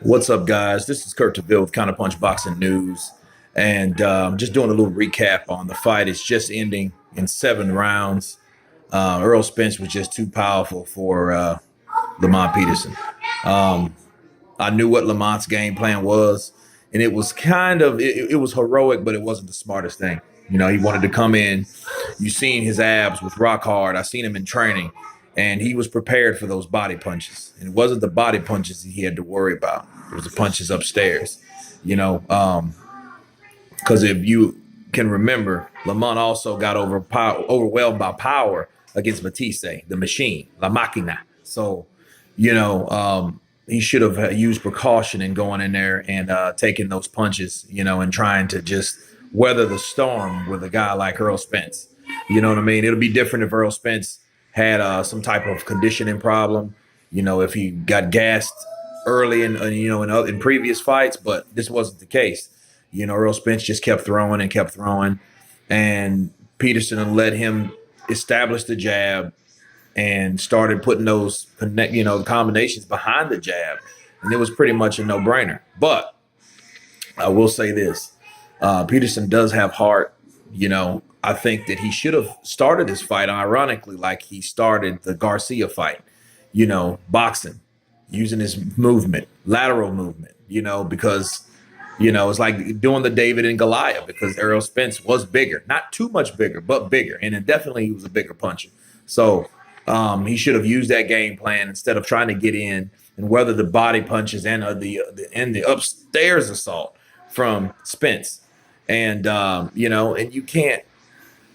What's up, guys? This is Kurt DeVille with Counterpunch Boxing News, and just doing a little recap on the fight. It's just ending in 7 rounds. Errol Spence was just too powerful for Lamont Peterson. Um, I knew what Lamont's game plan was, and it was it was heroic, but it wasn't the smartest thing. He wanted to come in. You seen his abs with rock hard. I seen him in training, and he was prepared for those body punches. And it wasn't the body punches he had to worry about. It was the punches upstairs. You know, because if you can remember, Lamont also got overwhelmed by power against Batiste, the machine, La Máquina. So, he should have used precaution in going in there and taking those punches, and trying to just weather the storm with a guy like Errol Spence. You know what I mean? It'll be different if Errol Spence had some type of conditioning problem, if he got gassed early in previous fights, but this wasn't the case. Errol Spence just kept throwing and kept throwing, and Peterson let him establish the jab and started putting those combinations behind the jab, and it was pretty much a no-brainer. But I will say this: Peterson does have heart. I think that he should have started this fight, ironically, like he started the Garcia fight. Boxing, using his movement, lateral movement. Because it's like doing the David and Goliath, because Errol Spence was bigger, not too much bigger, but bigger, and then definitely he was a bigger puncher. So he should have used that game plan instead of trying to get in and weather the body punches and the upstairs assault from Spence. And and you can't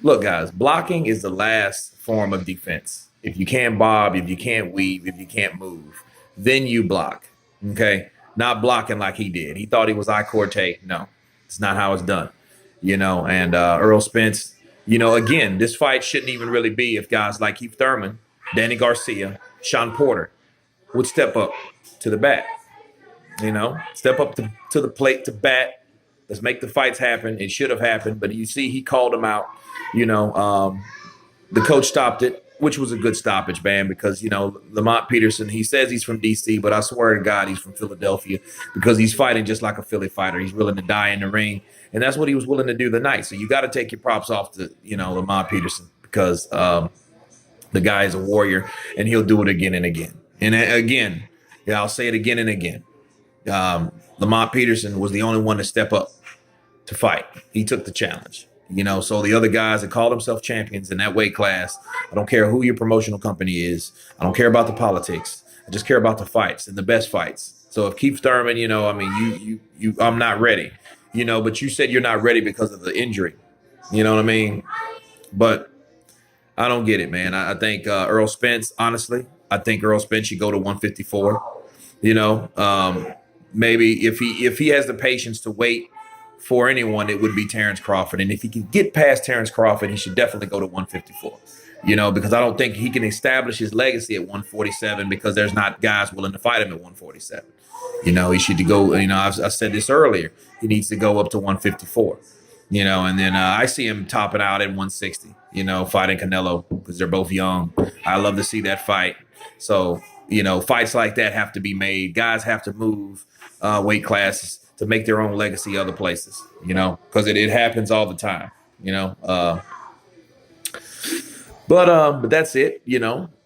look, guys. Blocking is the last form of defense. If you can't bob, if you can't weave, if you can't move, then you block. Okay, not blocking like he did. He thought he was Corte. No, it's not how it's done. And Errol Spence. Again, this fight shouldn't even really be if guys like Keith Thurman, Danny Garcia, Sean Porter would step up to the bat. Step up to the plate to bat. Let's make the fights happen. It should have happened, but you see, he called him out. The coach stopped it, which was a good stoppage, man, because, Lamont Peterson, he says he's from D.C., but I swear to God, he's from Philadelphia, because he's fighting just like a Philly fighter. He's willing to die in the ring, and that's what he was willing to do tonight. So you got to take your props off to, Lamont Peterson, because the guy is a warrior, and he'll do it again and again. And again, I'll say it again and again. Lamont Peterson was the only one to step up to fight. He took the challenge. So the other guys that call themselves champions in that weight class, I don't care who your promotional company is. I don't care about the politics. I just care about the fights and the best fights. So if Keith Thurman, I'm not ready, but you said you're not ready because of the injury. You know what I mean? But I don't get it, man. I think Errol Spence, honestly, I think Errol Spence should go to 154. Maybe if he has the patience to wait for anyone, it would be Terrence Crawford. And if he can get past Terrence Crawford, he should definitely go to 154, because I don't think he can establish his legacy at 147, because there's not guys willing to fight him at 147. He should go, I said this earlier, he needs to go up to 154, and then I see him topping out at 160, fighting Canelo, because they're both young. I love to see that fight. So, fights like that have to be made. Guys have to move weight classes to make their own legacy other places, because it happens all the time, but that's it.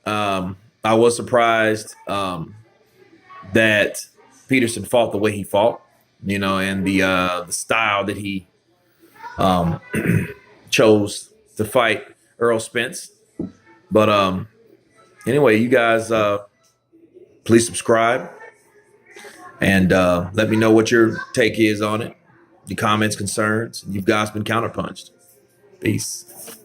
I was surprised that Peterson fought the way he fought, and the style that he chose to fight Errol Spence. But anyway, you guys, please subscribe. And let me know what your take is on it, your comments, concerns. You've guys been counterpunched. Peace.